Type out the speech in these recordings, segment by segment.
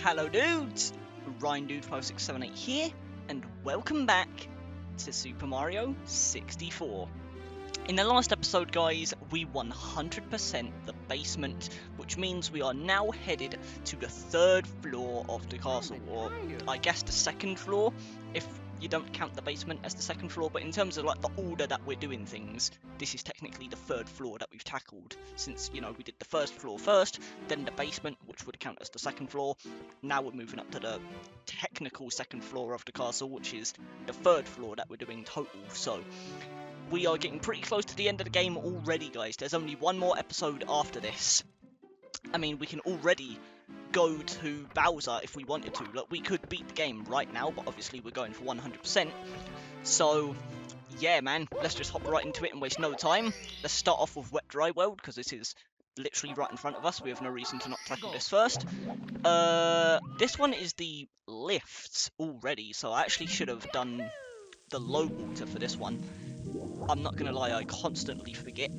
Hello dudes, RyanDude5678 here, and welcome back to Super Mario 64. In the last episode, guys, we 100% the basement, which means we are now headed to the third floor of the castle, or I guess the second floor, if you don't count the basement as the second floor, but in terms of like the order that we're doing things, this is technically the third floor that we've tackled, since, you know, we did the first floor first, then the basement, which would count as the second floor. Now we're moving up to the technical second floor of the castle, which is the third floor that we're doing total, so we are getting pretty close to the end of the game already, guys. There's only one more episode after this. I mean, we can already go to Bowser if we wanted to. Look, we could beat the game right now, but obviously we're going for 100%. So, yeah, man, let's just hop right into it and waste no time. Let's start off with Wet Dry World, because this is literally right in front of us. We have no reason to not tackle this first. This one is the lifts already, so I actually should have done the low water for this one. I'm not gonna lie, I constantly forget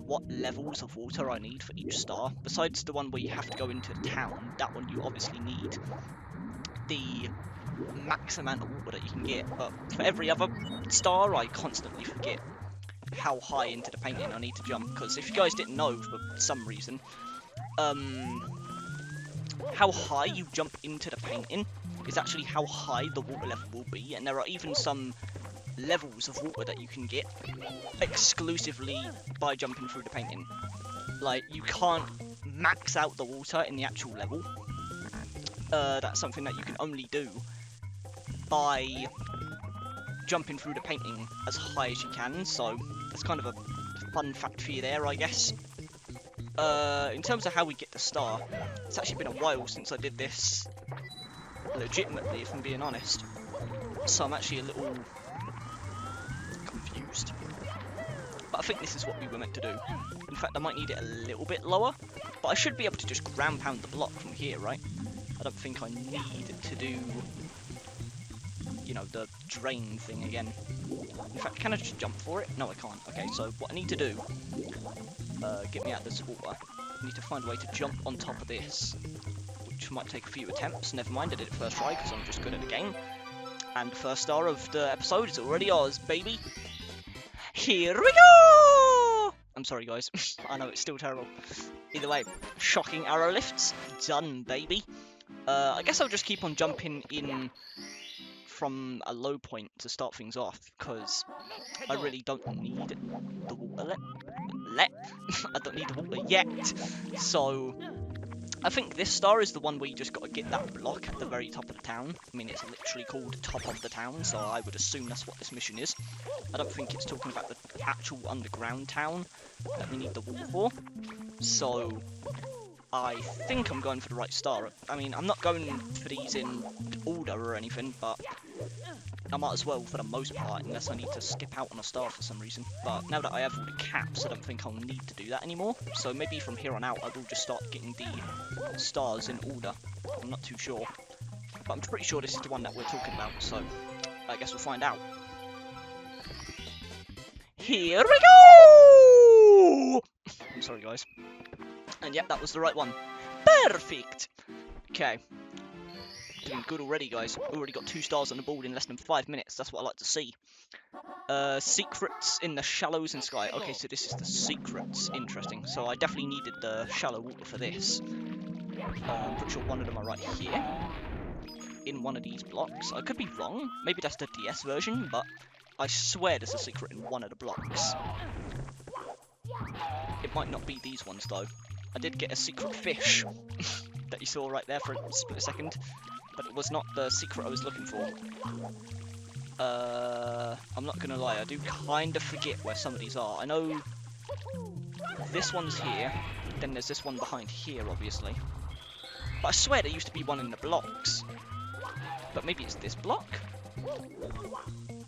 what levels of water I need for each star. Besides the one where you have to go into town, that one you obviously need the max amount of water that you can get, but for every other star I constantly forget how high into the painting I need to jump, because if you guys didn't know for some reason, how high you jump into the painting is actually how high the water level will be, and there are even some levels of water that you can get exclusively by jumping through the painting. Like, you can't max out the water in the actual level. That's something that you can only do by jumping through the painting as high as you can, so that's kind of a fun fact for you there, I guess. In terms of how we get the star, it's actually been a while since I did this legitimately, if I'm being honest. So I'm actually a little confused. But I think this is what we were meant to do. In fact, I might need it a little bit lower, but I should be able to just ground pound the block from here, right? I don't think I need to do, you know, the drain thing again. In fact, can I just jump for it? No, I can't. Okay, so what I need to do, get me out of this water, I need to find a way to jump on top of this, which might take a few attempts. Never mind, I did it first try, because I'm just good at the game. And the first star of the episode is already ours, baby. Here we go! I'm sorry, guys. I know, it's still terrible. Either way, shocking arrow lifts. Done, baby. I guess I'll just keep on jumping in from a low point to start things off, because I really don't need the water I don't need the water yet. So I think this star is the one where you just got to get that block at the very top of the town. I mean, it's literally called Top of the Town, so I would assume that's what this mission is. I don't think it's talking about the actual underground town that we need the wall for. So I think I'm going for the right star. I mean, I'm not going for these in order or anything, but I might as well for the most part, unless I need to skip out on a star for some reason. But now that I have all the caps, I don't think I'll need to do that anymore. So maybe from here on out, I will just start getting the stars in order. I'm not too sure. But I'm pretty sure this is the one that we're talking about, so I guess we'll find out. Here we go! I'm sorry, guys. And yep, that was the right one. Perfect! Okay. Doing good already, guys. Already got 2 stars on the board in less than 5 minutes. That's what I like to see. Secrets in the shallows and sky. Okay, so this is the secrets. Interesting. So I definitely needed the shallow water for this. I'm pretty sure one of them are right here. In one of these blocks. I could be wrong. Maybe that's the DS version, but I swear there's a secret in one of the blocks. It might not be these ones, though. I did get a secret fish that you saw right there for a split second. But it was not the secret I was looking for. I'm not gonna lie, I do kind of forget where some of these are. I know this one's here, then there's this one behind here, obviously. But I swear there used to be one in the blocks. But maybe it's this block?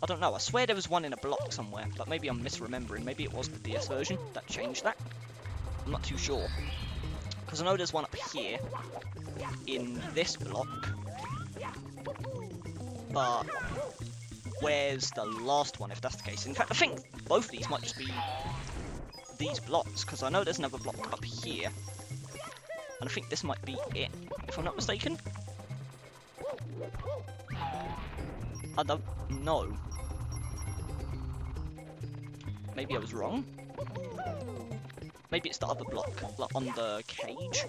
I don't know, I swear there was one in a block somewhere, but maybe I'm misremembering. Maybe it was the DS version that changed that. I'm not too sure. Because I know there's one up here in this block. But where's the last one, if that's the case? In fact, I think both of these might just be these blocks, because I know there's another block up here. And I think this might be it, if I'm not mistaken. I don't know. Maybe I was wrong. Maybe it's the other block, like on the cage.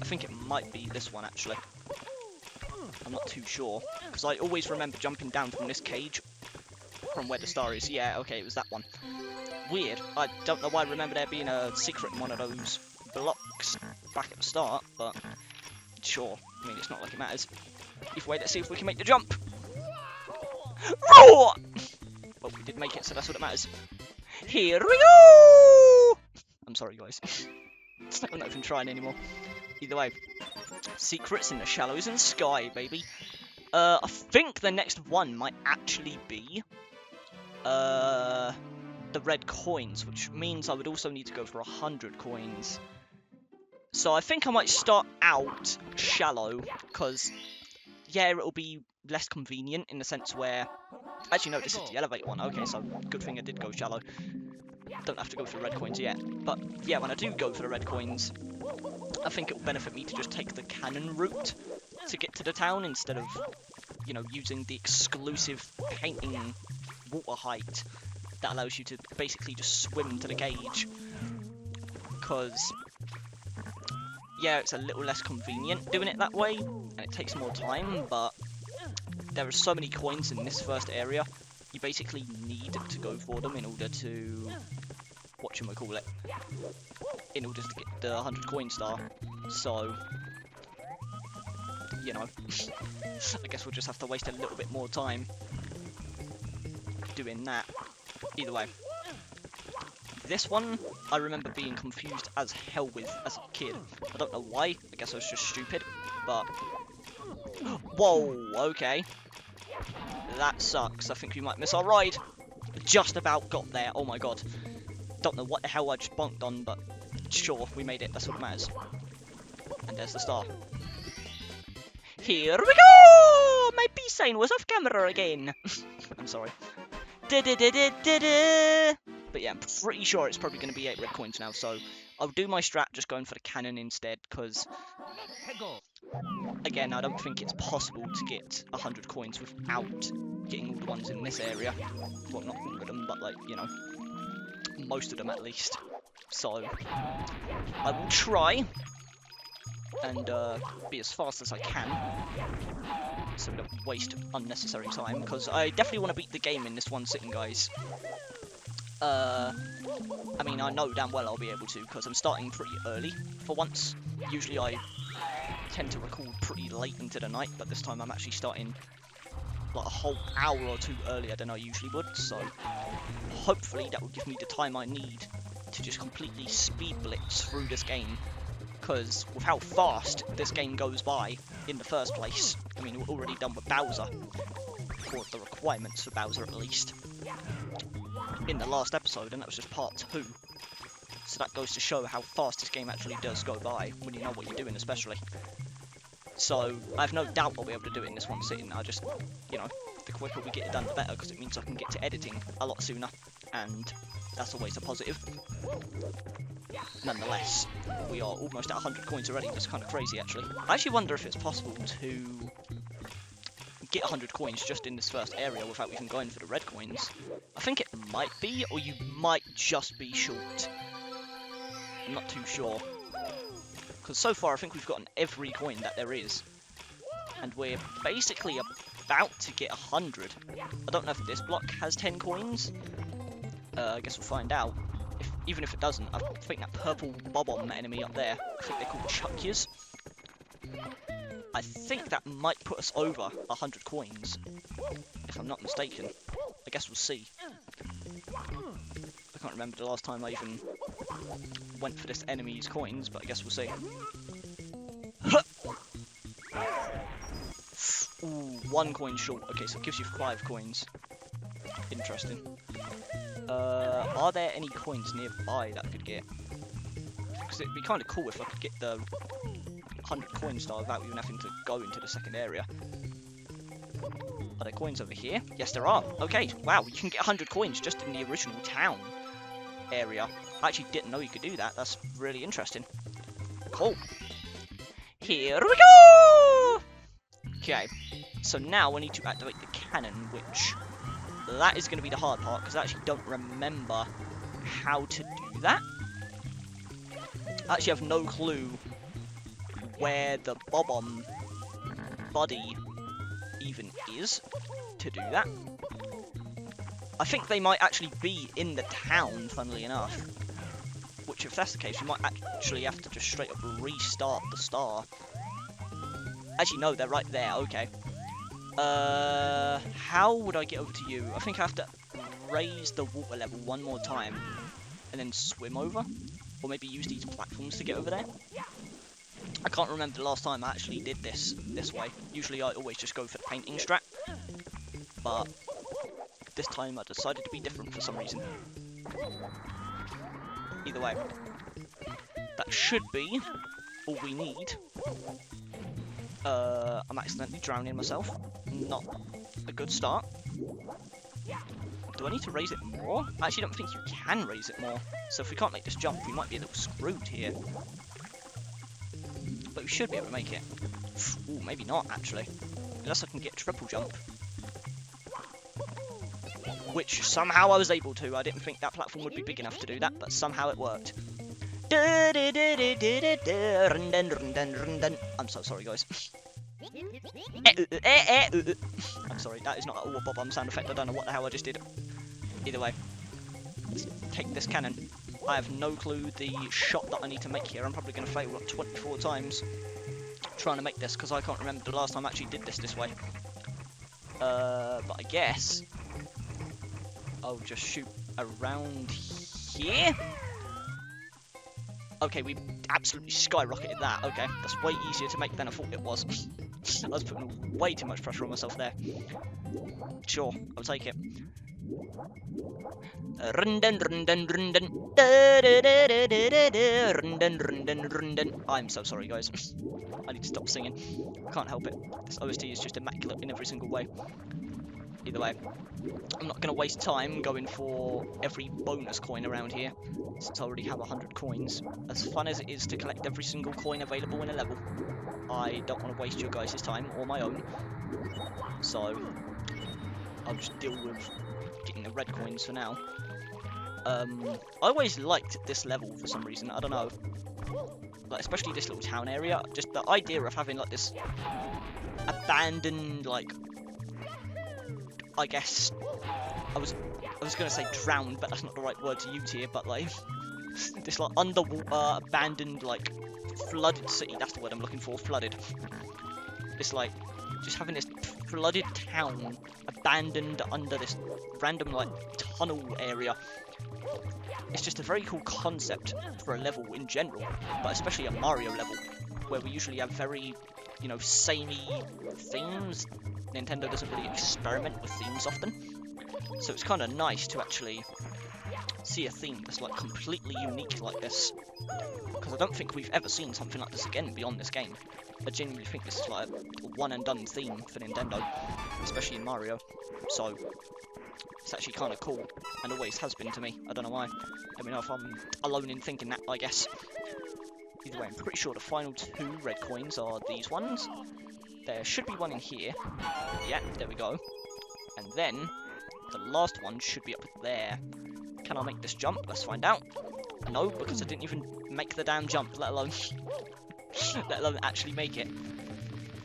I think it might be this one, actually. I'm not too sure, because I always remember jumping down from this cage, from where the star is. Yeah, okay, it was that one. Weird. I don't know why I remember there being a secret in one of those blocks back at the start, but sure. I mean, it's not like it matters. Either way, let's see if we can make the jump. Roar! Well, we did make it, so that's what it matters. Here we go! I'm sorry, guys. I'm not even trying anymore. Either way, secrets in the shallows and sky, baby. I think the next one might actually be the red coins, which means I would also need to go for 100 coins. So I think I might start out shallow, because yeah, it'll be less convenient in the sense where... Actually, no, this is the elevator one. Okay, so good thing I did go shallow. Don't have to go for the red coins yet. But yeah, when I do go for the red coins, I think it will benefit me to just take the cannon route to get to the town instead of, you know, using the exclusive painting water height that allows you to basically just swim to the cage. Because, yeah, it's a little less convenient doing it that way, and it takes more time, but there are so many coins in this first area, you basically need to go for them in order to, whatchamacallit, in order to get the 100 coin star. So, you know, I guess we'll just have to waste a little bit more time doing that. Either way. This one, I remember being confused as hell with as a kid. I don't know why, I guess I was just stupid, but... Whoa, okay. That sucks. I think we might miss our ride. Just about got there. Oh my god. Don't know what the hell I just bonked on, but sure, we made it. That's what matters. And there's the star. Here we go! My peace sign was off camera again. I'm sorry. But yeah, I'm pretty sure it's probably going to be 8 red coins now, so I'll do my strat just going for the cannon instead, because... Again, I don't think it's possible to get 100 coins without getting all the ones in this area. Well, not all of them, but, like, you know, most of them at least. So, I will try and be as fast as I can, so we don't waste unnecessary time, because I definitely want to beat the game in this one sitting, guys. I mean, I know damn well I'll be able to, because I'm starting pretty early for once. Usually I tend to record pretty late into the night, but this time I'm actually starting like a whole hour or two earlier than I usually would, so hopefully that will give me the time I need to just completely speed blitz through this game, because with how fast this game goes by in the first place, I mean, we're already done with Bowser, or the requirements for Bowser at least, in the last episode, and that was just part 2. So that goes to show how fast this game actually does go by, when you know what you're doing especially. So, I have no doubt I'll be able to do it in this one sitting. I just, you know, the quicker we get it done, the better, because it means I can get to editing a lot sooner, and that's always a positive. Nonetheless, we are almost at 100 coins already. That's kind of crazy, actually. I actually wonder if it's possible to get 100 coins just in this first area without even going for the red coins. I think it might be, or you might just be short. I'm not too sure. Because so far I think we've gotten every coin that there is. And we're basically about to get 100. I don't know if this block has 10 coins. I guess we'll find out. Even if it doesn't, I think that purple bob-omb enemy up there, I think they're called Chuckyers. I think that might put us over 100 coins, if I'm not mistaken. I guess we'll see. I can't remember the last time I even went for this enemy's coins, but I guess we'll see. Ooh, 1 coin short. Okay, so it gives you 5 coins. Interesting. Are there any coins nearby that I could get? Because it'd be kind of cool if I could get the 100 coin star without even having to go into the second area. Are there coins over here? Yes, there are. Okay, wow, you can get 100 coins just in the original town area. I actually didn't know you could do that. That's really interesting. Cool. Here we go! Okay, so now I need to activate the cannon, which that is going to be the hard part, because I actually don't remember how to do that. I actually have no clue where the Bob-omb buddy even is to do that. I think they might actually be in the town, funnily enough. Which, if that's the case, we might actually have to just straight up restart the star. Actually, no, they're right there, okay. How would I get over to you? I think I have to raise the water level one more time and then swim over. Or maybe use these platforms to get over there. I can't remember the last time I actually did this way. Usually I always just go for the painting strat. But this time I decided to be different for some reason. Either way, that should be all we need. I'm accidentally drowning myself. Not a good start. Do I need to raise it more? I actually don't think you can raise it more. So if we can't make this jump, we might be a little screwed here. But we should be able to make it. Ooh, maybe not, actually. Unless I can get a triple jump. Which somehow I was able to. I didn't think that platform would be big enough to do that, but somehow it worked. I'm so sorry, guys. I'm sorry, that is not a Bob-omb sound effect. I don't know what the hell I just did. Either way, let's take this cannon. I have no clue the shot that I need to make here. I'm probably going to fail like 24 times trying to make this, because I can't remember the last time I actually did this way. But I guess I'll just shoot around here. Okay, we absolutely skyrocketed that. Okay, that's way easier to make than I thought it was. I was putting way too much pressure on myself there. Sure, I'll take it. I'm so sorry, guys. I need to stop singing. Can't help it. This OST is just immaculate in every single way. Either way, I'm not going to waste time going for every bonus coin around here, since I already have 100 coins. As fun as it is to collect every single coin available in a level, I don't want to waste your guys' time or my own. So I'll just deal with getting the red coins for now. I always liked this level for some reason, I don't know. Like, especially this little town area, just the idea of having like this abandoned, like, I guess, I was gonna say drowned, but that's not the right word to use here, but like, this like underwater, abandoned, like, flooded city, that's the word I'm looking for, flooded. This like, just having this flooded town, abandoned under this random like, tunnel area. It's just a very cool concept for a level in general, but especially a Mario level, where we usually have very, you know, samey themes. Nintendo doesn't really experiment with themes often, so it's kind of nice to actually see a theme that's like completely unique like this, because I don't think we've ever seen something like this again beyond this game. I genuinely think this is like a one and done theme for Nintendo, especially in Mario, so it's actually kind of cool, and always has been to me. I don't know why. Let me know if I'm alone in thinking that, I guess. Either way, I'm pretty sure the final 2 red coins are these ones. There should be one in here. Yeah, there we go. And then, the last one should be up there. Can I make this jump? Let's find out. No, because I didn't even make the damn jump, let alone actually make it.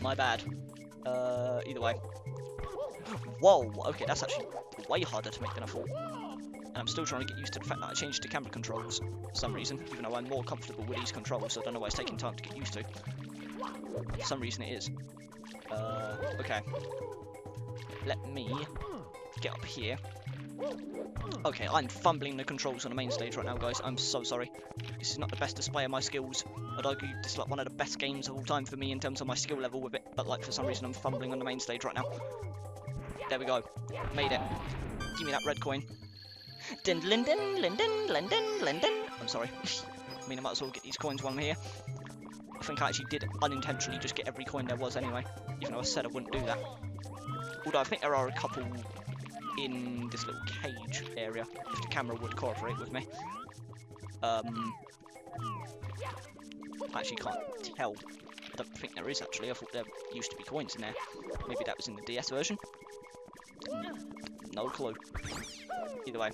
My bad. Either way. Whoa, okay, that's actually way harder to make than I thought. And I'm still trying to get used to the fact that I changed the camera controls for some reason, even though I'm more comfortable with these controls, so I don't know why it's taking time to get used to. For some reason it is. Okay. Let me get up here. Okay, I'm fumbling the controls on the main stage right now, guys. I'm so sorry. This is not the best display of my skills. I'd argue this is like one of the best games of all time for me in terms of my skill level with it, but like for some reason I'm fumbling on the main stage right now. There we go. Made it. Give me that red coin. I'm sorry. I mean, I might as well get these coins while I'm here. I think I actually did unintentionally just get every coin there was anyway, even though I said I wouldn't do that. Although I think there are a couple in this little cage area, if the camera would cooperate with me. I actually can't tell I don't think there is actually. I thought there used to be coins in there. Maybe that was in the DS version. No clue. Either way.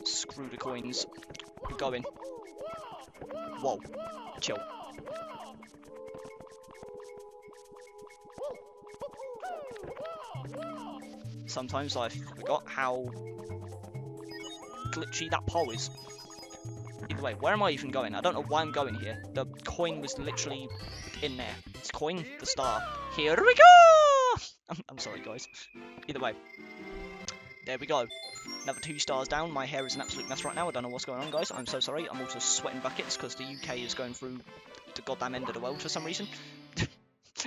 Screw the coins. We're going. Whoa. Chill. Sometimes I forgot how glitchy that pole is. Either way, where am I even going? I don't know why I'm going here. The coin was literally in there. It's coin, the star. Here we go! I'm sorry, guys. Either way. There we go. Another 2 stars down. My hair is an absolute mess right now. I don't know what's going on, guys. I'm so sorry. I'm also sweating buckets because the UK is going through the goddamn end of the world for some reason.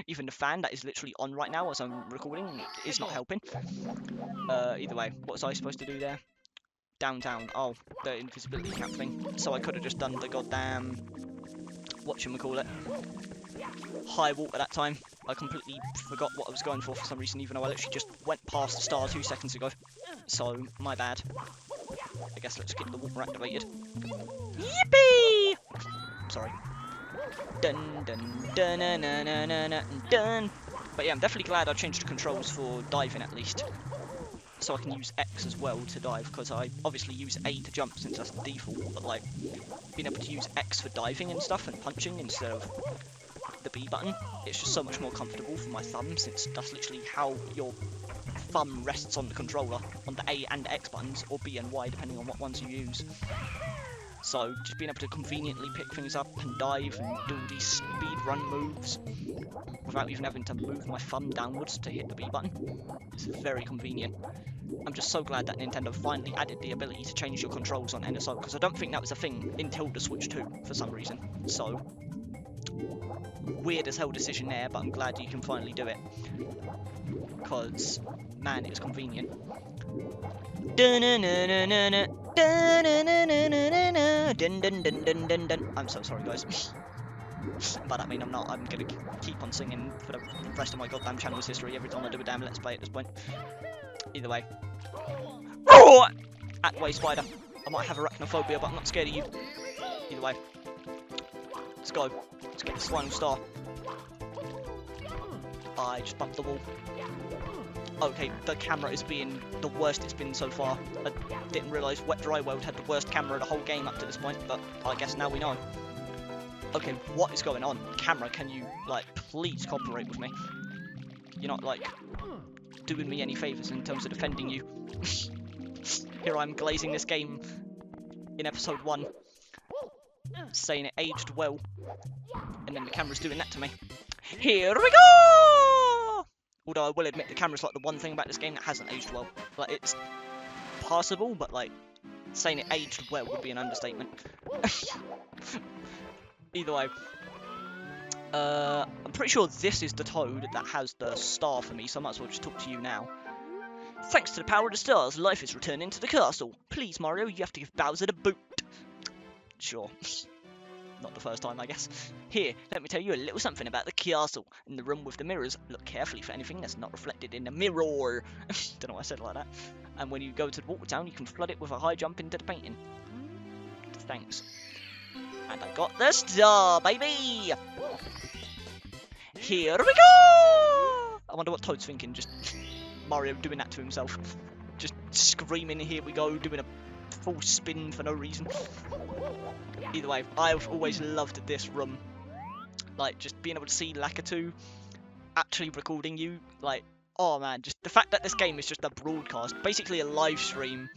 Even the fan that is literally on right now as I'm recording is not helping. Either way, what was I supposed to do there? Downtown. Oh, the invisibility cap thing. So I could have just done the goddamn... whatchamacallit. High wall at that time. I completely forgot what I was going for some reason, even though I literally just went past the star 2 seconds ago. So, my bad. I guess let's get the water activated. Yippee! Sorry. Dun dun dun dun dun dun dun dun. But yeah, I'm definitely glad I changed the controls for diving at least. So I can use X as well to dive, because I obviously use A to jump since that's the default, but like, being able to use X for diving and stuff and punching instead of the B button, it's just so much more comfortable for my thumb, since that's literally how your thumb rests on the controller, on the A and X buttons, or B and Y depending on what ones you use. So just being able to conveniently pick things up and dive and do these speed run moves without even having to move my thumb downwards to hit the B button, it's very convenient. I'm just so glad that Nintendo finally added the ability to change your controls on NSO, because I don't think that was a thing until the Switch 2 for some reason. So, weird as hell decision there, but I'm glad you can finally do it. Because, man, it was convenient. I'm so sorry, guys. By that I mean I'm not. I'm gonna keep on singing for the rest of my goddamn channel's history every time I do a damn Let's Play at this point. Either way. Roar! At way, spider. I might have arachnophobia, but I'm not scared of you. Either way. Let's go. Let's get this final star. I just bumped the wall. Okay, the camera is being the worst it's been so far. I didn't realise Wet Dry World had the worst camera of the whole game up to this point, but I guess now we know. Okay, what is going on? Camera, can you, like, please cooperate with me? You're not, like, doing me any favours in terms of defending you. Here I'm glazing this game in episode 1, saying it aged well, and then the camera's doing that to me. Here we go! Although I will admit the camera's like the one thing about this game that hasn't aged well. Like, it's passable, but like, saying it aged well would be an understatement. Either way. I'm pretty sure this is the toad that has the star for me, so I might as well just talk to you now. Thanks to the power of the stars, life is returning to the castle. Please, Mario, you have to give Bowser the boot. Sure. Not the first time, I guess. Here, let me tell you a little something about the castle. In the room with the mirrors, look carefully for anything that's not reflected in the mirror. Don't know why I said it like that. And when you go to the water town, you can flood it with a high jump into the painting. Thanks. And I got the star, baby! Here we go! I wonder what Toad's thinking, just Mario doing that to himself. Just screaming, here we go, doing a full spin for no reason. Either way, I've always loved this room. Like, just being able to see Lakitu actually recording you, like, oh man, just the fact that this game is just a broadcast, basically a live stream,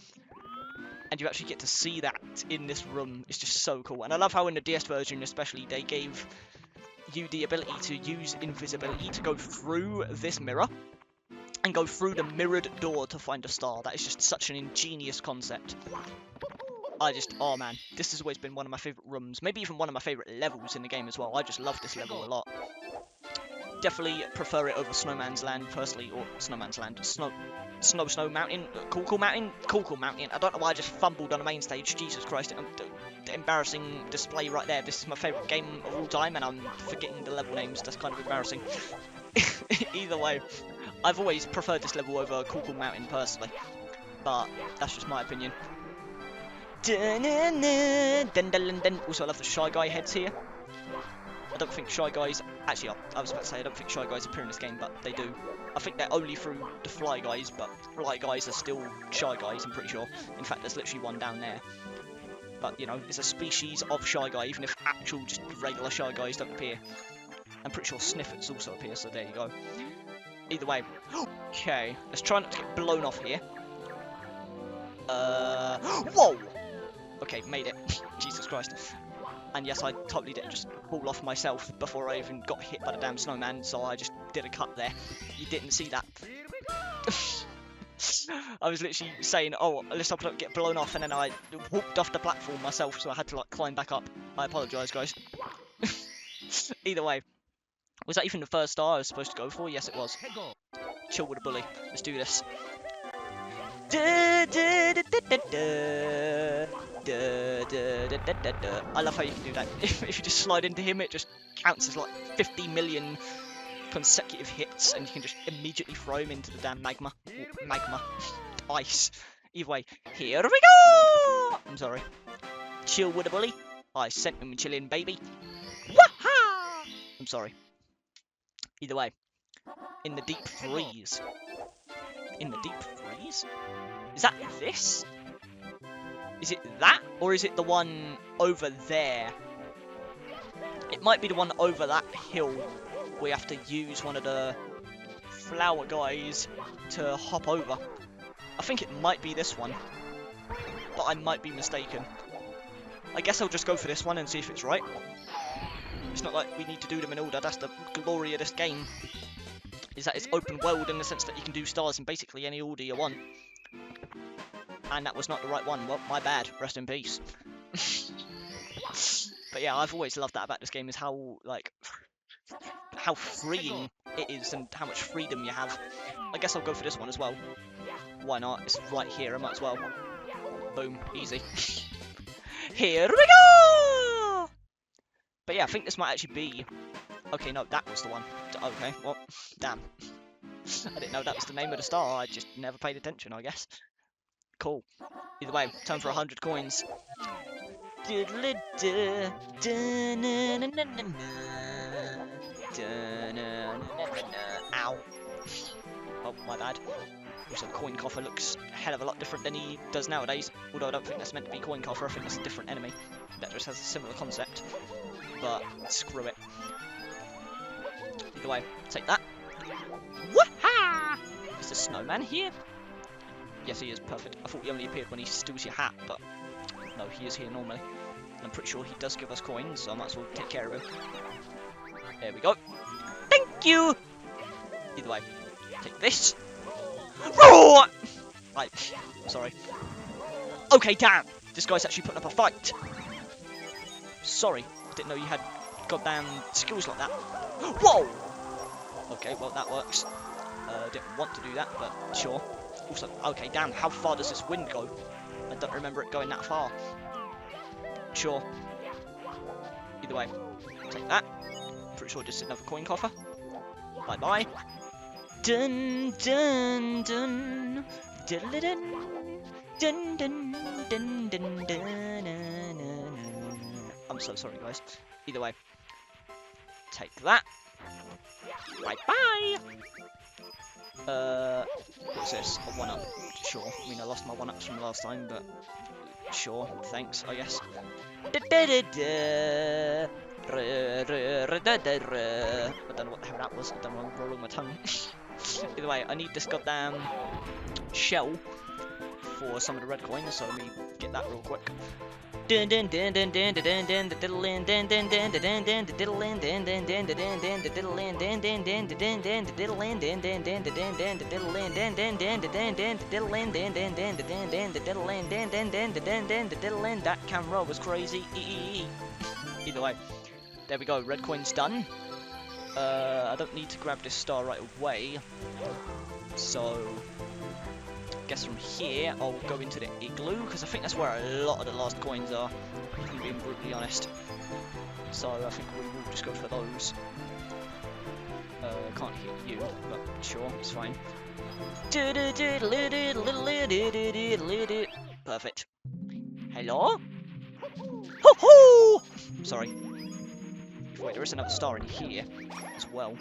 and you actually get to see that in this room is just so cool. And I love how in the DS version especially, they gave you the ability to use invisibility to go through this mirror and go through the mirrored door to find a star. That is just such an ingenious concept. Oh man, this has always been one of my favourite rooms, maybe even one of my favourite levels in the game as well. I just love this level a lot. Definitely prefer it over Snowman's Land, personally, or Snowman's Land, Snow Mountain, Cool Mountain. I don't know why I just fumbled on the main stage, Jesus Christ, the embarrassing display right there. This is my favourite game of all time, and I'm forgetting the level names, that's kind of embarrassing. Either way, I've always preferred this level over Cool Mountain, personally, but that's just my opinion. Also, I love the Shy Guy heads here. I don't think Shy Guys... Actually, I was about to say I don't think Shy Guys appear in this game, but they do. I think they're only through the Fly Guys, but Fly Guys are still Shy Guys, I'm pretty sure. In fact, there's literally one down there. But, you know, it's a species of Shy Guy, even if actual, just regular Shy Guys don't appear. I'm pretty sure Sniffets also appear, so there you go. Either way. Okay, let's try not to get blown off here. Whoa! Okay, made it. Jesus Christ. And yes, I totally did just fall off myself before I even got hit by the damn snowman, so I just did a cut there. You didn't see that. I was literally saying, oh, let's hope I don't get blown off, and then I walked off the platform myself, so I had to like climb back up. I apologise, guys. Either way. Was that even the first star I was supposed to go for? Yes, it was. Chill with a bully. Let's do this. I love how you can do that. If you just slide into him, it just counts as like 50 million consecutive hits, and you can just immediately throw him into the damn magma. Magma. Ice. Either way, here we go! I'm sorry. Chill with a bully. I sent him chillin', baby. Waha! I'm sorry. Either way. In the deep freeze. In the deep freeze? Is that this? Is it that? Or is it the one over there? It might be the one over that hill. We have to use one of the flower guys to hop over. I think it might be this one. But I might be mistaken. I guess I'll just go for this one and see if it's right. It's not like we need to do them in order. That's the glory of this game. Is that it's open world in the sense that you can do stars in basically any order you want. And that was not the right one. Well, my bad. Rest in peace. But yeah, I've always loved that about this game, is how, like, how freeing it is and how much freedom you have. I guess I'll go for this one as well. Why not? It's right here, I might as well. Boom. Easy. Here we go! But yeah, I think this might actually be... Okay, no, that was the one. Okay, well, damn. I didn't know that was the name of the star. I just never paid attention, I guess. Cool. Either way, time for 100 coins. Ow. Oh, my bad. Also, Coin Coffer looks a hell of a lot different than he does nowadays. Although I don't think that's meant to be Coin Coffer. I think that's a different enemy that just has a similar concept. But screw it. Either way, take that. Wah-ha! Is the snowman here? Yes, he is. Perfect. I thought he only appeared when he steals your hat, but no, he is here normally. And I'm pretty sure he does give us coins, so I might as well take care of him. There we go. Thank you! Either way, take this. Roar! Right, sorry. Okay, damn! This guy's actually putting up a fight. Sorry, didn't know you had goddamn skills like that. Whoa! Okay, well, that works. Didn't want to do that, but sure. Also, okay, damn, how far does this wind go? I don't remember it going that far. Sure. Either way, take that. Pretty sure just another coin coffer. Bye-bye. Dun dun dun dun dun dun dun dun dun dun. I'm so sorry, guys. Either way, take that. Bye-bye. What's this? A 1-up. Sure. I mean, I lost my 1-ups from last time, but sure. Thanks, I guess. I don't know what the hell that was. I don't know. I'm rolling my tongue. Either way, I need this goddamn shell for some of the red coins, so let me get that real quick. That camera was crazy. Either way, there we go. Red coin's done. I don't need to grab this star right away, so I guess from here I'll go into the igloo, because I think that's where a lot of the last coins are, if I'm being brutally honest. So I think we will just go for those. Can't hit you, but sure, it's fine. Perfect. Hello? Ho ho! Sorry. Either way, there is another star in here as well.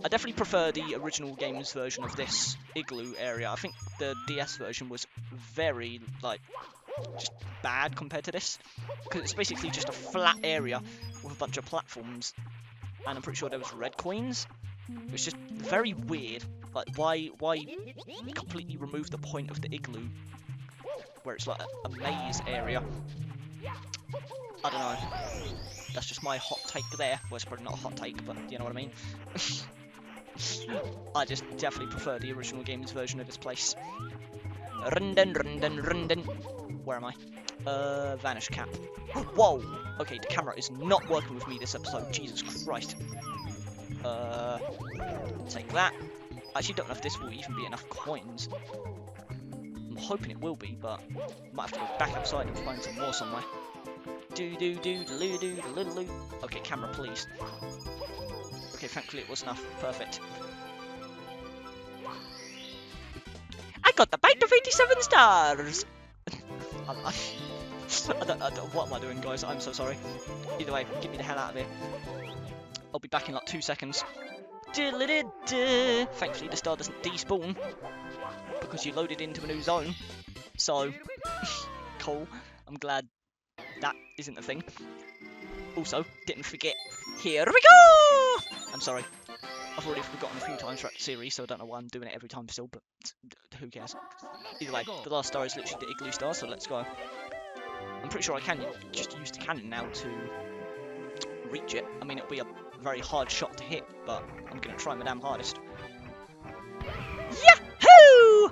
I definitely prefer the original games version of this igloo area. I think the DS version was very, like, just bad compared to this. Because it's basically just a flat area with a bunch of platforms. And I'm pretty sure there was red coins. It's just very weird. Like, why completely remove the point of the igloo? Where it's like a maze area. I don't know. That's just my hot take there. Well, it's probably not a hot take, but you know what I mean. I just definitely prefer the original games version of this place. Runden. Where am I? Vanish cap. Whoa! Okay, the camera is not working with me this episode. Jesus Christ. Take that. I actually don't know if this will even be enough coins. I'm hoping it will be, but might have to go back outside and find some more somewhere. Okay, camera, please. Okay, thankfully it was enough. Perfect. I got the bite of 87 stars! What am I doing, guys? I'm so sorry. Either way, get me the hell out of here. I'll be back in like 2 seconds. Thankfully the star doesn't despawn because you loaded into a new zone. So, cool. I'm glad that isn't a thing. Also, didn't forget, here we go! I'm sorry. I've already forgotten a few times throughout the series, so I don't know why I'm doing it every time still, but who cares? Either way, the last star is literally the igloo star, so let's go. I'm pretty sure I can just use the cannon now to reach it. I mean, it'll be a very hard shot to hit, but I'm going to try my damn hardest. Yahoo!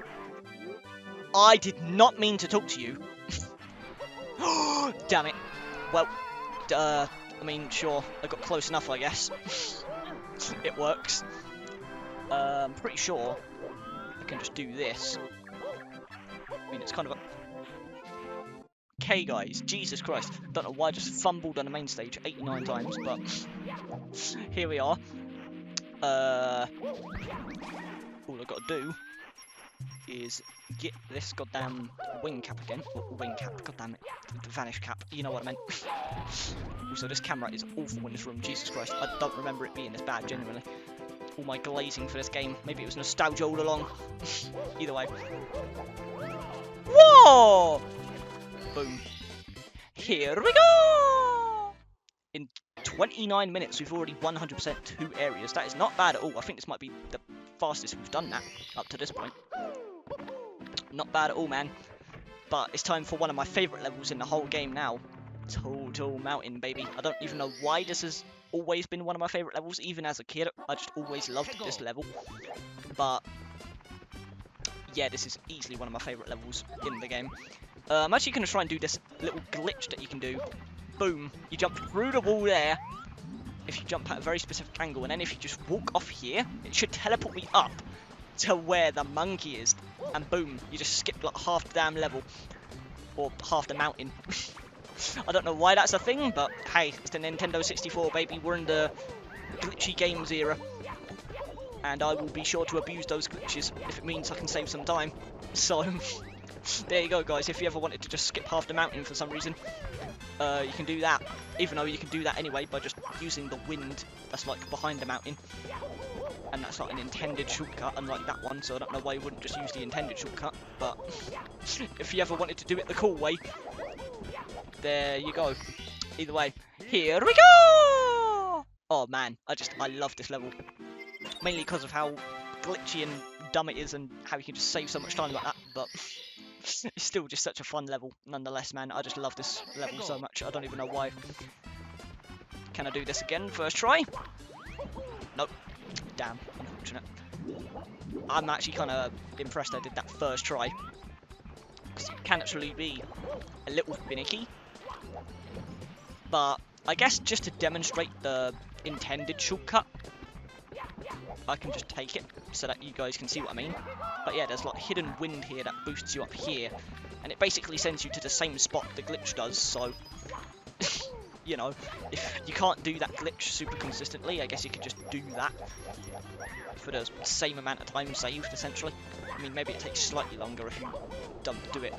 I did not mean to talk to you. Damn it. Well, I mean, sure, I got close enough, I guess. It works. I'm pretty sure I can just do this. I mean, it's kind of a... Okay, guys, Jesus Christ. Don't know why I just fumbled on the main stage 89 times, but here we are. All I've got to do is get this goddamn wing cap again. Wing cap, goddamn it. The vanish cap, you know what I meant. Also, this camera is awful in this room, Jesus Christ. I don't remember it being this bad, genuinely. All my glazing for this game. Maybe it was nostalgia all along. Either way. Whoa! Boom. Here we go! In 29 minutes, we've already 100% 2 areas. That is not bad at all. I think this might be the fastest we've done that up to this point. Not bad at all, man. But it's time for one of my favourite levels in the whole game now. Total Mountain, baby. I don't even know why this has always been one of my favourite levels. Even as a kid, I just always loved this level. But yeah, this is easily one of my favourite levels in the game. I'm actually going to try and do this little glitch that you can do. Boom. You jump through the wall there. If you jump at a very specific angle, and then if you just walk off here, it should teleport me up to where the monkey is. And boom, you just skip like half the damn level. Or half the mountain. I don't know why that's a thing, but hey, it's the Nintendo 64, baby. We're in the glitchy games era. And I will be sure to abuse those glitches if it means I can save some time. So, there you go, guys. If you ever wanted to just skip half the mountain for some reason, you can do that. Even though you can do that anyway by just using the wind that's like behind the mountain. And that's not an intended shortcut, unlike that one, so I don't know why you wouldn't just use the intended shortcut. But if you ever wanted to do it the cool way, there you go. Either way, here we go! Oh man, I love this level. Mainly because of how glitchy and dumb it is and how you can just save so much time like that, but it's still just such a fun level nonetheless, man. I just love this level so much. I don't even know why. Can I do this again? First try? Nope. Damn, unfortunate. I'm actually kind of impressed I did that first try. Because it can actually be a little finicky. But I guess just to demonstrate the intended shortcut, I can just take it so that you guys can see what I mean. But yeah, there's like hidden wind here that boosts you up here. And it basically sends you to the same spot the glitch does, so... you know, if you can't do that glitch super consistently, I guess you could just do that for the same amount of time saved, essentially. I mean, maybe it takes slightly longer if you don't do it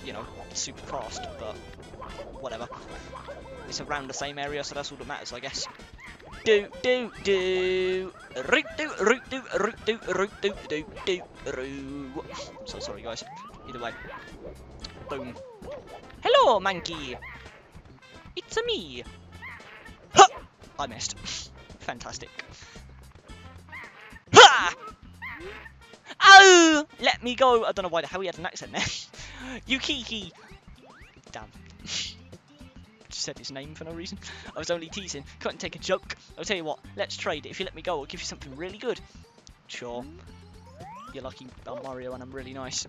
you know, super fast, but whatever. It's around the same area, so that's all that matters, I guess. Do do do root do root do root do root do do do roo. I'm so sorry, guys. Either way. Boom. Hello, monkey. It's a me. Ha! I missed. Fantastic. Ha! Oh! Let me go. I don't know why the hell he had an accent there. Yukiki. Damn. Just said his name for no reason. I was only teasing. Couldn't take a joke. I'll tell you what. Let's trade. If you let me go, I'll give you something really good. Sure. You're lucky, Mario, and I'm really nice.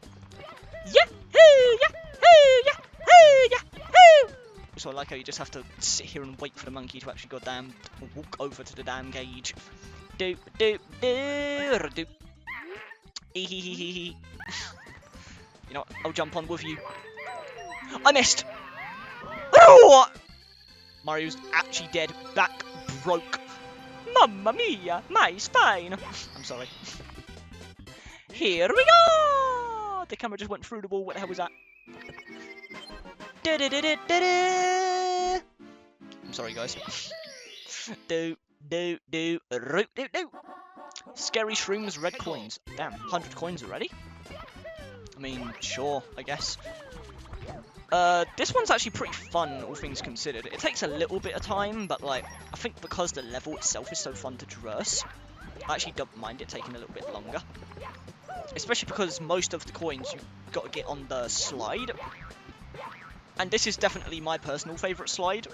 Yahoo! Yahoo! Yahoo! Yahoo! So I like how you just have to sit here and wait for the monkey to actually goddamn walk over to the damn cage. Do do do do. You know what? I'll jump on with you. I missed. Oh! Mario's actually dead. Back broke. Mamma mia, my spine. I'm sorry. Here we go. The camera just went through the wall. What the hell was that? I'm sorry, guys. do do do do do do. Scary shrooms, red coins. Damn, 100 coins already? I mean, sure, I guess. This one's actually pretty fun, all things considered. It takes a little bit of time, but, like, I think because the level itself is so fun to traverse, I actually don't mind it taking a little bit longer. Especially because most of the coins you've got to get on the slide. And this is definitely my personal favourite slide.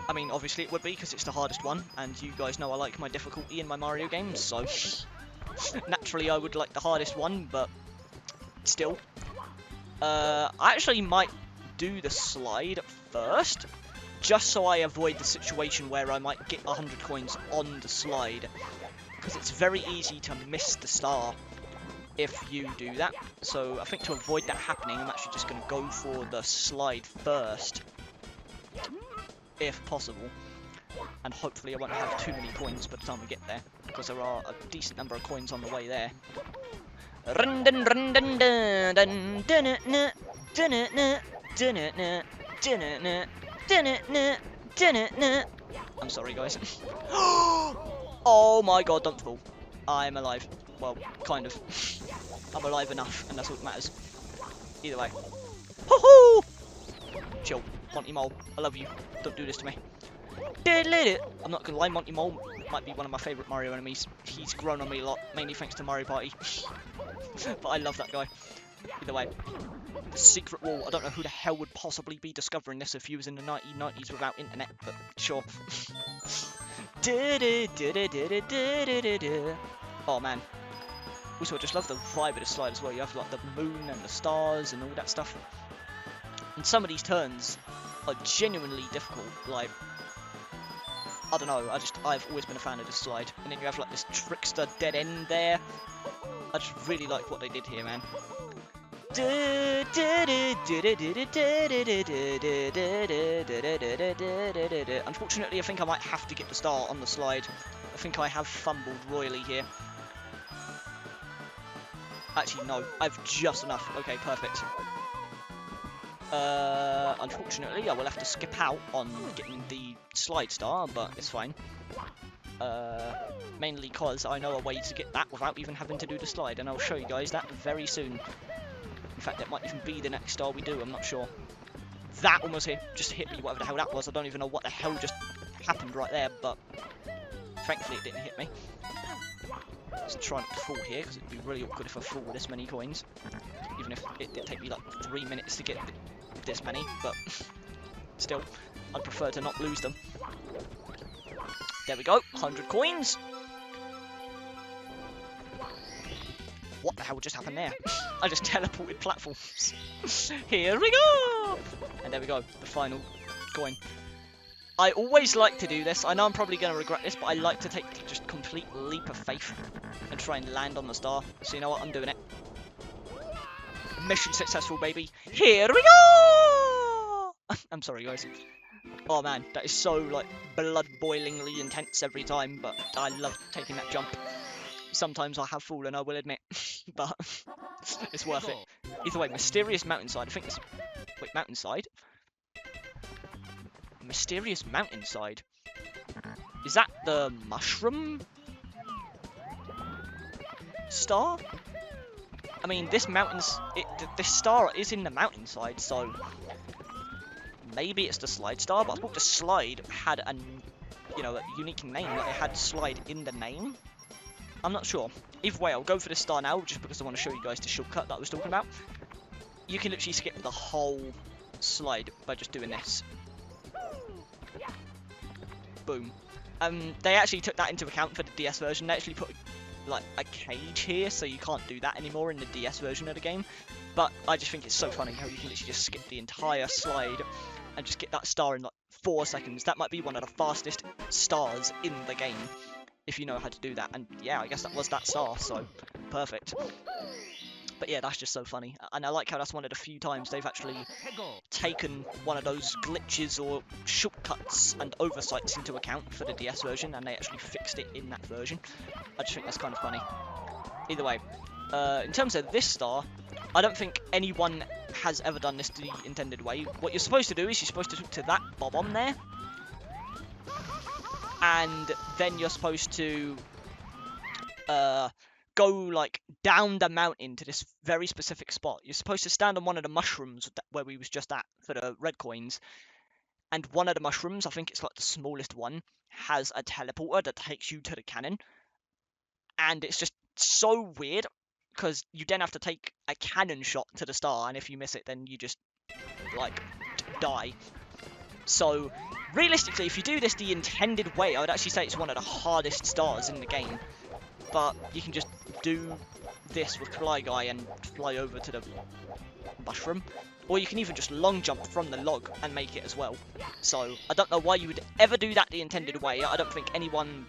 I mean, obviously it would be, because it's the hardest one, and you guys know I like my difficulty in my Mario games, so naturally I would like the hardest one, but still. I actually might do the slide first, just so I avoid the situation where I might get 100 coins on the slide, because it's very easy to miss the star if you do that. So I think to avoid that happening, I'm actually just going to go for the slide first, if possible, and hopefully I won't have too many coins by the time we get there, because there are a decent number of coins on the way there. I'm sorry, guys. Oh my god, don't fall. I'm alive. Well, kind of. I'm alive enough, and that's all that matters. Either way. Hoo-hoo! Chill. Monty Mole, I love you. Don't do this to me. I'm not gonna lie, Monty Mole might be one of my favourite Mario enemies. He's grown on me a lot, mainly thanks to Mario Party. But I love that guy. Either way. The secret wall. I don't know who the hell would possibly be discovering this if he was in the 1990s without internet, but sure. Oh man. Also, I just love the vibe of the slide as well. You have like the moon and the stars and all that stuff. And some of these turns are genuinely difficult. Like, I don't know. I've always been a fan of this slide. And then you have like this trickster dead end there. I just really like what they did here, man. Unfortunately, I think I might have to get the star on the slide. I think I have fumbled royally here. Actually, no. I've just enough. Okay, perfect. Unfortunately, I will have to skip out on getting the slide star, but it's fine. Mainly because I know a way to get that without even having to do the slide, and I'll show you guys that very soon. In fact, that might even be the next star we do, I'm not sure. That almost just hit me, whatever the hell that was. I don't even know what the hell just happened right there, but thankfully it didn't hit me. Let's try not to fall here, because it'd be really awkward if I fall with this many coins. Even if it did take me like 3 minutes to get this many, but still, I'd prefer to not lose them. There we go, 100 coins. What the hell just happened there? I just teleported platforms. Here we go! And there we go, the final coin. I always like to do this. I know I'm probably going to regret this, but I like to take just complete leap of faith and try and land on the star. So you know what? I'm doing it. Mission successful, baby. Here we go! I'm sorry, guys. Oh man, that is so like blood-boilingly intense every time, but I love taking that jump. Sometimes I have fallen, I will admit, but It's worth it. Either way, Mysterious Mountainside. I think it's... Wait, Mountainside? Mysterious Mountainside? Is that the mushroom star? I mean, this this star is in the mountainside, so maybe it's the slide star. But I thought the slide had a unique name. Like it had slide in the name. I'm not sure. Either way, I'll go for this star now, just because I want to show you guys the shortcut that I was talking about. You can literally skip the whole slide by just doing this. Boom. They actually took that into account for the DS version. They actually put like a cage here, so you can't do that anymore in the DS version of the game. But I just think it's so funny how you can literally just skip the entire slide and just get that star in like 4 seconds. That might be one of the fastest stars in the game, if you know how to do that. And yeah, I guess that was that star, so perfect. But yeah, that's just so funny. And I like how that's one of the few times they've actually taken one of those glitches or shortcuts and oversights into account for the DS version, and they actually fixed it in that version. I just think that's kind of funny. Either way, in terms of this star, I don't think anyone has ever done this the intended way. What you're supposed to do is you're supposed to talk to that bob on there, and then you're supposed to go like down the mountain to this very specific spot. You're supposed to stand on one of the mushrooms where we was just at for the red coins, and one of the mushrooms, I think it's like the smallest one, has a teleporter that takes you to the cannon. And it's just so weird because you then have to take a cannon shot to the star, and if you miss it, then you just like die. So realistically, if you do this the intended way, I would actually say it's one of the hardest stars in the game. But you can just do this with Fly Guy and fly over to the mushroom. Or you can even just long jump from the log and make it as well. So I don't know why you would ever do that the intended way. I don't think anyone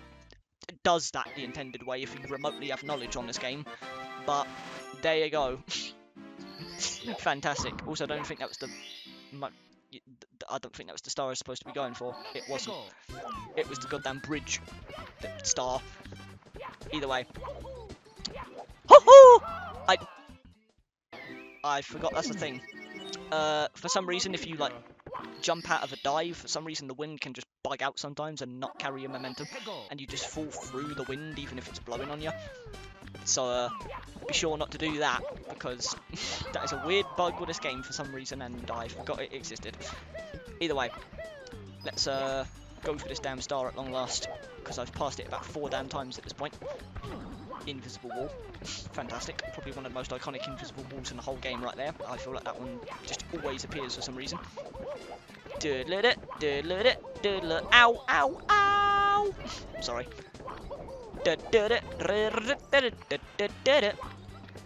does that the intended way if you remotely have knowledge on this game. But there you go. Fantastic. Also, I don't think that was the star I was supposed to be going for. It wasn't. It was the goddamn bridge star. Either way. Hoo-hoo! I forgot that's the thing. For some reason, if you like jump out of a dive, for some reason the wind can just bug out sometimes and not carry your momentum, and you just fall through the wind even if it's blowing on you. So be sure not to do that, because that is a weird bug with this game for some reason, and I forgot it existed. Either way, let's go for this damn star at long last, because I've passed it about 4 damn times at this point. Invisible wall. Fantastic. Probably one of the most iconic invisible walls in the whole game right there. I feel like that one just always appears for some reason. Doodle-it, doodle-it, doodle-it, ow, ow, ow! Sorry. I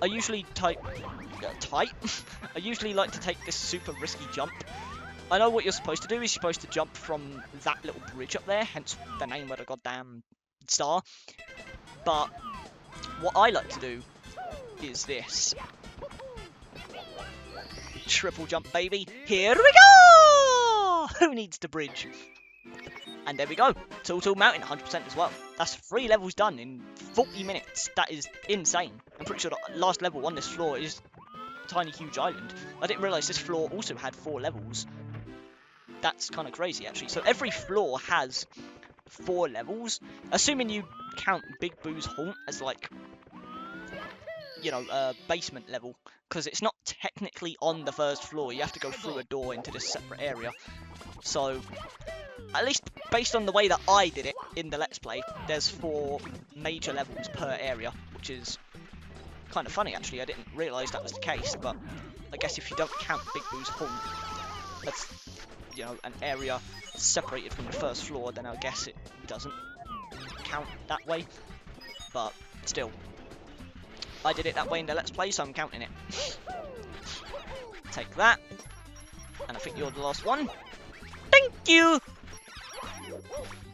usually I usually like to take this super risky jump. I know what you're supposed to do is you're supposed to jump from that little bridge up there, hence the name of the goddamn star. But what I like to do is this. Triple jump, baby. Here we go! Who needs the bridge? And there we go. Total Mountain, 100% as well. That's 3 levels done in 40 minutes. That is insane. I'm pretty sure the last level on this floor is Tiny Huge Island. I didn't realise this floor also had 4 levels. That's kind of crazy, actually. So every floor has 4 levels. Assuming you count Big Boo's Haunt as, like, you know, basement level. Because it's not technically on the first floor. You have to go through a door into this separate area. So, at least based on the way that I did it in the Let's Play, there's 4 major levels per area, which is kind of funny, actually. I didn't realise that was the case, but I guess if you don't count Big Boo's Haunt, that's, you know, an area separated from the first floor, then I guess it doesn't count that way. But still, I did it that way in the Let's Play, so I'm counting it. Take that, and I think you're the last one. Thank you!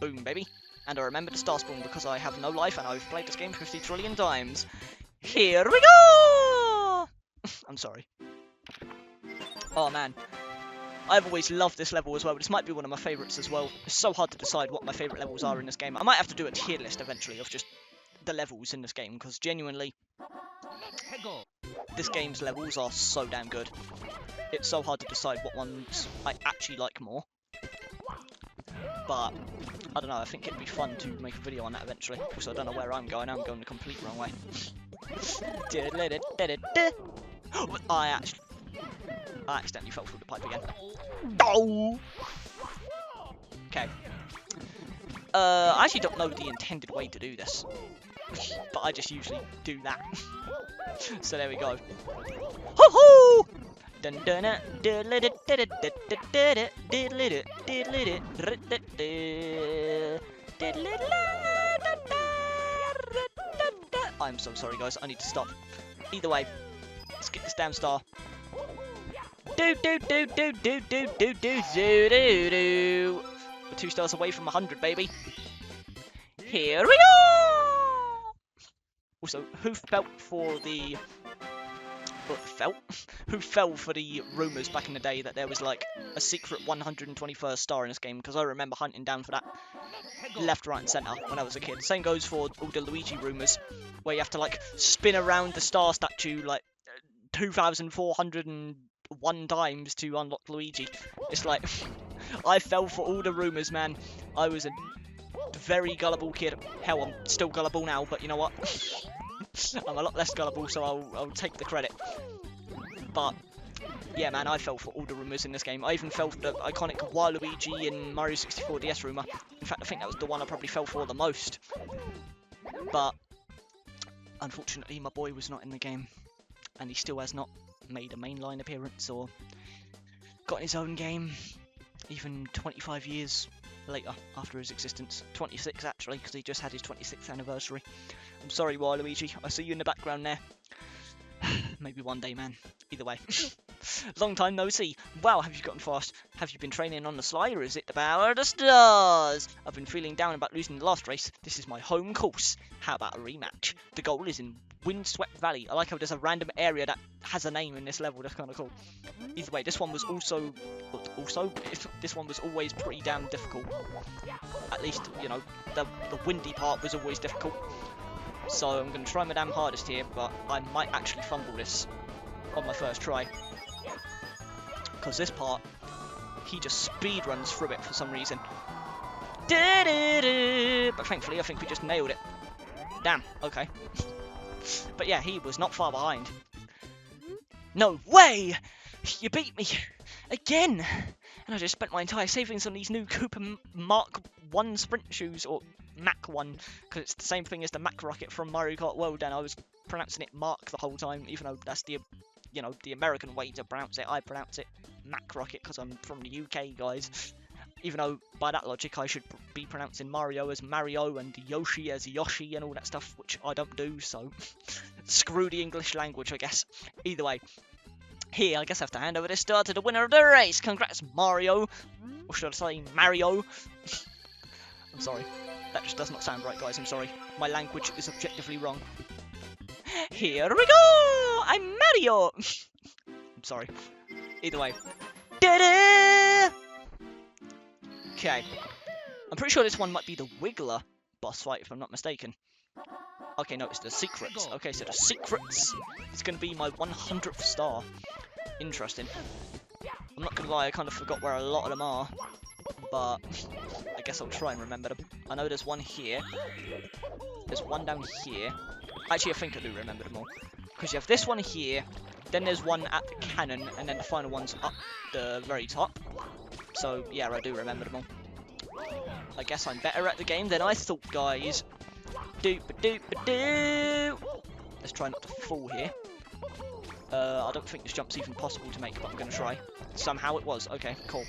Boom, baby. And I remember the star spawn because I have no life and I've played this game 50 trillion times. Here we go! I'm sorry. Oh man. I've always loved this level as well. This might be one of my favourites as well. It's so hard to decide what my favourite levels are in this game. I might have to do a tier list eventually of just the levels in this game, because genuinely, this game's levels are so damn good. It's so hard to decide what ones I actually like more. But, I don't know, I think it'd be fun to make a video on that eventually. Also, I don't know where I'm going the complete wrong way. I accidentally fell through the pipe again. Oh! Okay. I actually don't know the intended way to do this. But I just usually do that. So there we go. Hoo-hoo! Dun dun I'm so sorry, guys. I need to stop. Either way, let's get this damn star. Do do do do do do do do do do do. We're 2 stars away from 100, baby. Here we go. Also, who fell for the rumours back in the day that there was like a secret 121st star in this game? Because I remember hunting down for that left, right, and centre when I was a kid. Same goes for all the Luigi rumours, where you have to like spin around the star statue like 2,401 times to unlock Luigi. It's like I fell for all the rumours, man. I was a very gullible kid. Hell, I'm still gullible now, but you know what? I'm a lot less gullible, so I'll take the credit. But yeah, man, I fell for all the rumours in this game. I even fell for the iconic Waluigi in Mario 64 DS rumour. In fact, I think that was the one I probably fell for the most. But unfortunately, my boy was not in the game, and he still has not made a mainline appearance or got his own game, even 25 years later after his existence. 26 actually, because he just had his 26th anniversary. I'm sorry, Waluigi. I see you in the background there. Maybe one day, man. Either way. Long time no see. Wow, have you gotten fast? Have you been training on the sly, or is it the power of the stars? I've been feeling down about losing the last race. This is my home course. How about a rematch? The goal is in Windswept Valley. I like how there's a random area that has a name in this level. That's kind of cool. Either way, this one was this one was always pretty damn difficult. At least, you know, the windy part was always difficult. So I'm going to try my damn hardest here, but I might actually fumble this on my first try. Because this part, he just speed runs through it for some reason. But thankfully, I think we just nailed it. Damn, okay. But yeah, he was not far behind. No way! You beat me! Again! And I just spent my entire savings on these new Cooper Mark 1 sprint shoes, or Mac 1, because it's the same thing as the Mac Rocket from Mario Kart World, and I was pronouncing it Mark the whole time, even though that's the, you know, the American way to pronounce it. I pronounce it Mac Rocket because I'm from the UK, guys. Even though, by that logic, I should be pronouncing Mario as Mario and Yoshi as Yoshi and all that stuff, which I don't do, so screw the English language, I guess. Either way, here, I guess I have to hand over this star to the winner of the race. Congrats, Mario. Or should I say Mario? I'm sorry. That just does not sound right, guys. I'm sorry. My language is objectively wrong. Here we go! I'm Mario! I'm sorry. Either way. Da-da! Okay. I'm pretty sure this one might be the Wiggler boss fight, if I'm not mistaken. Okay, no, it's the Secrets. Okay, so the Secrets is going to be my 100th star. Interesting. I'm not going to lie, I kind of forgot where a lot of them are. But I guess I'll try and remember them. I know there's one here. There's one down here. Actually, I think I do remember them all. Because you have this one here. Then there's one at the cannon. And then the final one's up the very top. So, yeah, I do remember them all. I guess I'm better at the game than I thought, guys. Doop-a-doop-a-doo! Let's try not to fall here. I don't think this jump's even possible to make, but I'm going to try. Somehow it was. Okay, cool.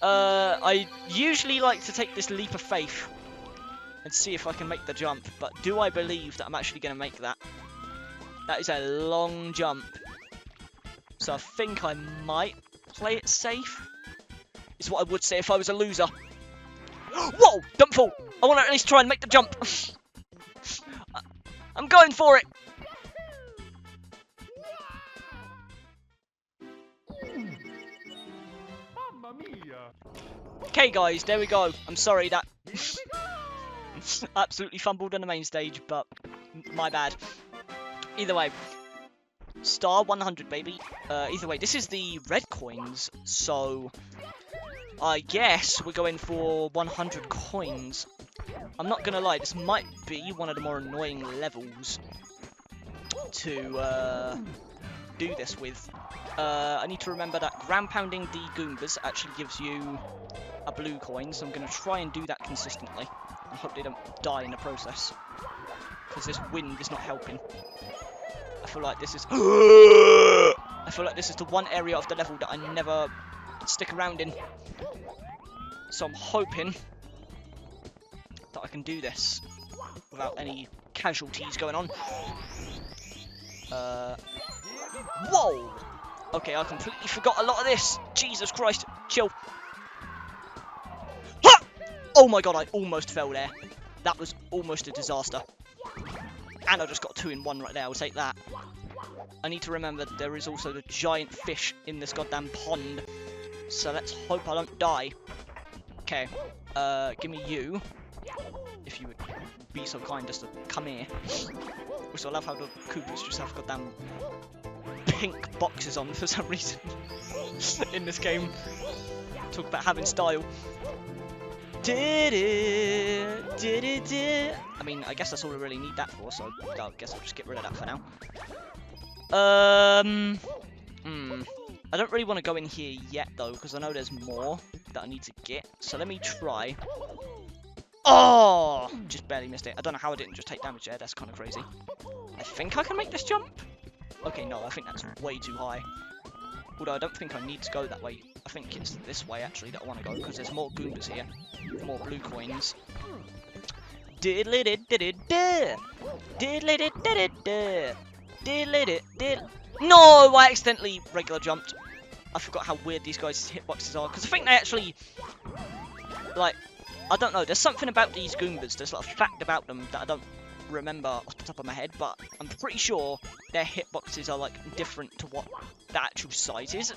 I usually like to take this leap of faith and see if I can make the jump, but do I believe that I'm actually going to make that? That is a long jump. So I think I might play it safe. Is what I would say if I was a loser. Whoa! Don't fall! I want to at least try and make the jump. I'm going for it! Okay, guys, there we go. I'm sorry that absolutely fumbled on the main stage, but my bad. Either way, Star 100, baby. Either way, this is the red coins, so I guess we're going for 100 coins. I'm not gonna lie, this might be one of the more annoying levels to do this with. I need to remember that ground pounding the Goombas actually gives you a blue coin, so I'm gonna try and do that consistently. I hope they don't die in the process, because this wind is not helping. I feel like this is I feel like this is the one area of the level that I never stick around in. So I'm hoping that I can do this without any casualties going on. Whoa! Okay, I completely forgot a lot of this. Jesus Christ, chill. Ha! Oh my god, I almost fell there. That was almost a disaster. And I just got 2 in 1 right there, I'll take that. I need to remember that there is also the giant fish in this goddamn pond. So let's hope I don't die. Okay, give me you. If you would be so kind as to come here. Also, I love how the Koopas just have goddamn pink boxes on for some reason in this game. Talk about having style. I mean, I guess that's all I really need that for, so I guess I'll just get rid of that for now. I don't really want to go in here yet, though, because I know there's more that I need to get. So let me try. Oh! Just barely missed it. I don't know how I didn't just take damage there. That's kind of crazy. I think I can make this jump. Okay, no, I think that's way too high. Although I don't think I need to go that way. I think it's this way, actually, that I want to go, because there's more Goombas here. More blue coins. No, I accidentally regular jumped. I forgot how weird these guys' hitboxes are, because I think they actually, like, I don't know, there's something about these Goombas, there's like a fact about them that I don't remember off the top of my head, but I'm pretty sure their hitboxes are, like, different to what the actual size is,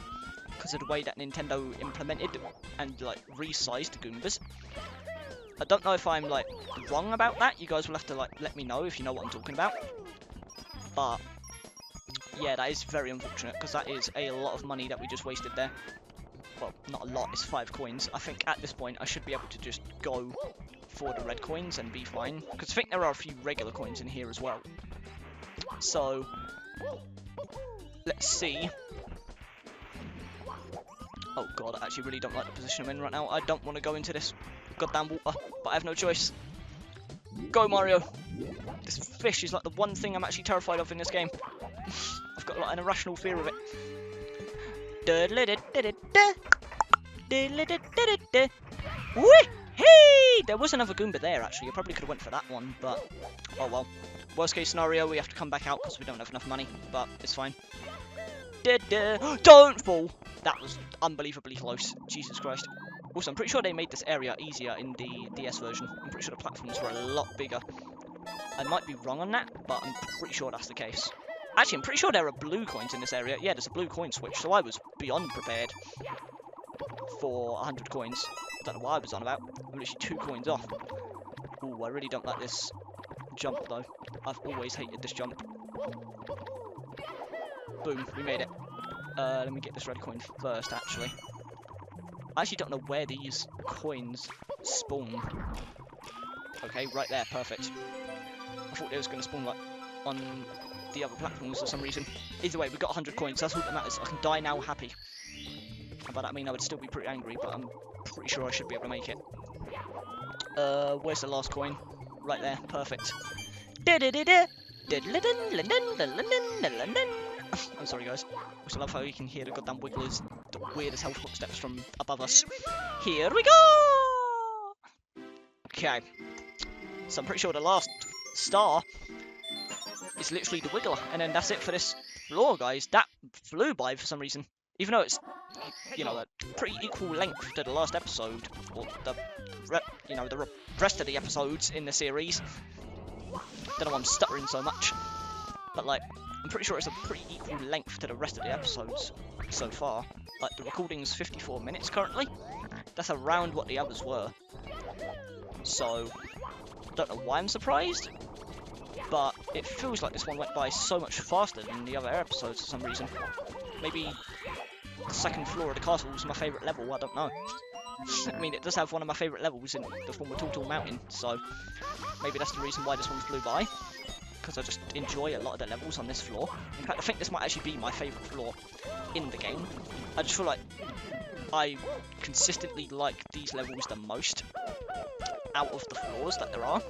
because of the way that Nintendo implemented and, like, resized the Goombas. I don't know if I'm, like, wrong about that. You guys will have to, like, let me know if you know what I'm talking about. But yeah, that is very unfortunate, because that is a lot of money that we just wasted there. Well, not a lot, it's 5 coins. I think at this point I should be able to just go for the red coins and be fine, because I think there are a few regular coins in here as well. So let's see. Oh god, I actually really don't like the position I'm in right now. I don't want to go into this goddamn water, but I have no choice. Go, Mario! This fish is like the one thing I'm actually terrified of in this game. I've got like an irrational fear of it. Whee! There was another Goomba there, actually. I probably could have went for that one, but oh well. Worst case scenario, we have to come back out because we don't have enough money, but it's fine. Don't fall! That was unbelievably close. Jesus Christ. Also, I'm pretty sure they made this area easier in the DS version. I'm pretty sure the platforms were a lot bigger. I might be wrong on that, but I'm pretty sure that's the case. Actually, I'm pretty sure there are blue coins in this area. Yeah, there's a blue coin switch, so I was beyond prepared for 100 coins. I don't know what I was on about. I'm literally 2 coins off. Ooh, I really don't like this jump, though. I've always hated this jump. Boom, we made it. Let me get this red coin first, actually. I actually don't know where these coins spawn. Okay, right there, perfect. I thought they was going to spawn, like, on the other platforms for some reason. Either way, we got 100 coins, that's all that matters. I can die now happy. By that I mean I would still be pretty angry, but I'm pretty sure I should be able to make it. Where's the last coin? Right there, perfect. I'm sorry, guys. Also love how you can hear the goddamn wigglers, the weird as hell footsteps from above us. Here we go! Okay. So I'm pretty sure the last star is literally the wiggler, and then that's it for this floor, guys. That flew by for some reason. Even though it's, you know, a pretty equal length to the last episode, or the rest of the episodes in the series. Don't know why I'm stuttering so much, but like, I'm pretty sure it's a pretty equal length to the rest of the episodes so far. Like, the recording's 54 minutes currently. That's around what the others were. So, don't know why I'm surprised. but it feels like this one went by so much faster than the other episodes for some reason. Maybe the second floor of the castle was my favourite level, I don't know. I mean, it does have one of my favourite levels in the form of Tall Mountain, so maybe that's the reason why this one flew by, because I just enjoy a lot of the levels on this floor. In fact, I think this might actually be my favourite floor in the game. I just feel like I consistently like these levels the most out of the floors that there are.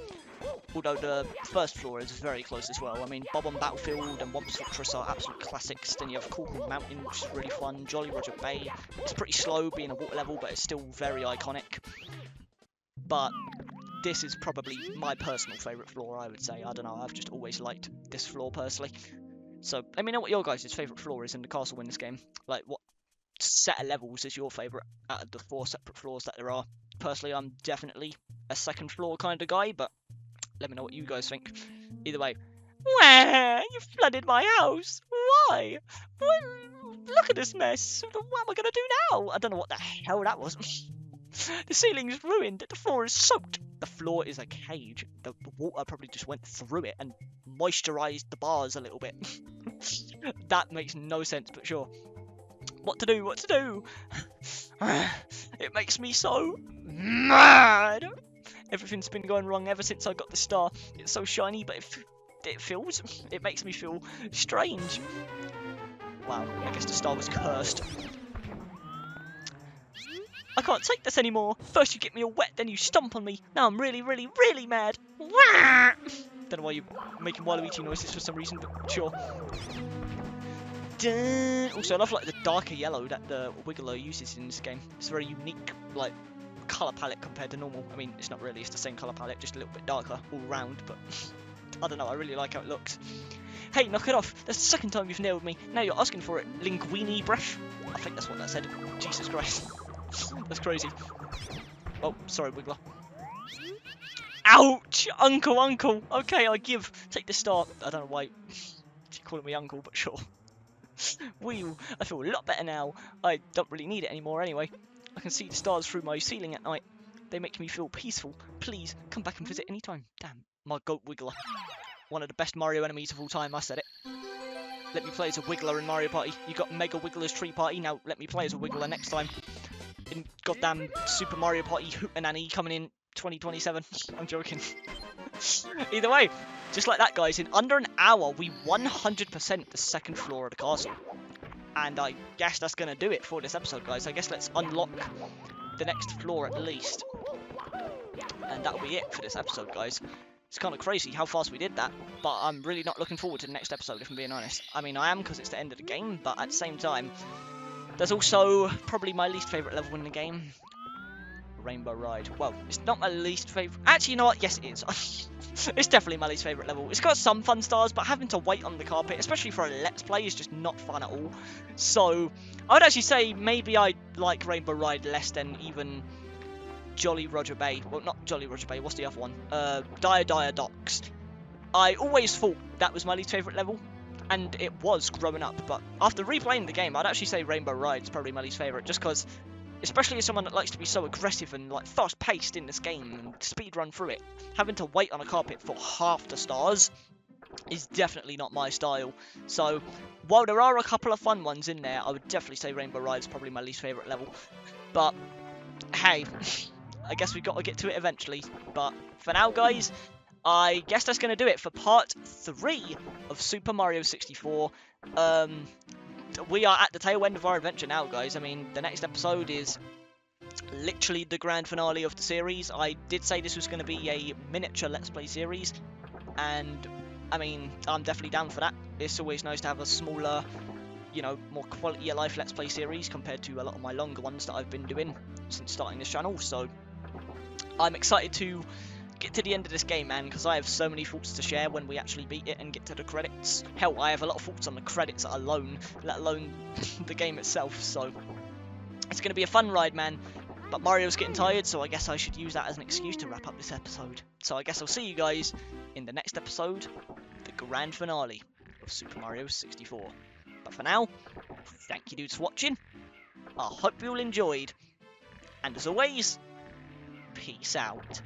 Although the first floor is very close as well. I mean, Bob-omb Battlefield and Whomp's Fortress are absolute classics. Then you have Cool Mountain, which is really fun. Jolly Roger Bay. It's pretty slow being a water level, but it's still very iconic. But this is probably my personal favourite floor, I would say. I don't know, I've just always liked this floor personally. So let me know what your guys' favourite floor is in the castle in this game. Like, what set of levels is your favourite out of the 4 separate floors that there are? Personally, I'm definitely a second floor kind of guy, but let me know what you guys think. Either way. Wah! You flooded my house! Why? Look at this mess! What am I gonna do now? I don't know what the hell that was. The ceiling's ruined, the floor is soaked. The floor is a cage. The water probably just went through it and moisturised the bars a little bit. That makes no sense, but sure. What to do? What to do? It makes me so mad. Everything's been going wrong ever since I got the star. It's so shiny, but it makes me feel strange. Wow, I guess the star was cursed. I can't take this anymore. First you get me all wet, then you stomp on me. Now I'm really, really, really mad. Don't know why you're making Waluigi noises for some reason, but sure. Also, I love like the darker yellow that the Wiggler uses in this game. It's a very unique, like, colour palette compared to normal. I mean, it's not really, it's the same colour palette, just a little bit darker all round, but I don't know, I really like how it looks. Hey, knock it off. That's the second time you've nailed me. Now you're asking for it. Linguini breath? I think that's what that said. Jesus Christ. That's crazy. Oh, sorry, Wiggler. Ouch! Uncle! Okay, I give. Take the star. I don't know why she's calling me uncle, but sure. Wheel. I feel a lot better now. I don't really need it anymore anyway. I can see the stars through my ceiling at night. They make me feel peaceful. Please, come back and visit anytime. Damn, my goat Wiggler. One of the best Mario enemies of all time, I said it. Let me play as a Wiggler in Mario Party. You got Mega Wiggler's Tree Party, now let me play as a Wiggler next time. In goddamn Super Mario Party Hootenanny coming in 2027. I'm joking. Either way, just like that, guys, in under an hour, we 100% the second floor of the castle. And I guess that's going to do it for this episode, guys. I guess let's unlock the next floor at least. And that'll be it for this episode, guys. It's kind of crazy how fast we did that, but I'm really not looking forward to the next episode, if I'm being honest. I mean, I am, because it's the end of the game, but at the same time, there's also probably my least favourite level in the game. Rainbow Ride. Well, it's not my least favourite. Actually, you know what? Yes, it is. It's definitely my least favourite level. It's got some fun stars, but having to wait on the carpet, especially for a Let's Play, is just not fun at all. So, I would actually say maybe I like Rainbow Ride less than even Jolly Roger Bay. Well, not Jolly Roger Bay, what's the other one? Dire Docks. I always thought that was my least favourite level, and it was growing up, but after replaying the game, I'd actually say Rainbow Ride's probably my least favourite, just because, especially as someone that likes to be so aggressive and like fast-paced in this game and speed run through it, having to wait on a carpet for half the stars is definitely not my style. So, while there are a couple of fun ones in there, I would definitely say Rainbow Ride's probably my least favourite level. But, hey, I guess we've got to get to it eventually. But for now, guys, I guess that's going to do it for part 3 of Super Mario 64. We are at the tail end of our adventure now, guys. I mean, the next episode is literally the grand finale of the series. I did say this was going to be a miniature Let's Play series, and I mean, I'm definitely down for that. It's always nice to have a smaller, you know, more quality of life Let's Play series compared to a lot of my longer ones that I've been doing since starting this channel. So I'm excited to get to the end of this game, man, because I have so many thoughts to share when we actually beat it and get to the credits. Hell, I have a lot of thoughts on the credits alone, let alone the game itself. So it's going to be a fun ride, man. But Mario's getting tired, so I guess I should use that as an excuse to wrap up this episode. So I guess I'll see you guys in the next episode, the grand finale of Super Mario 64. But for now, thank you dudes for watching. I hope you all enjoyed. And as always, peace out.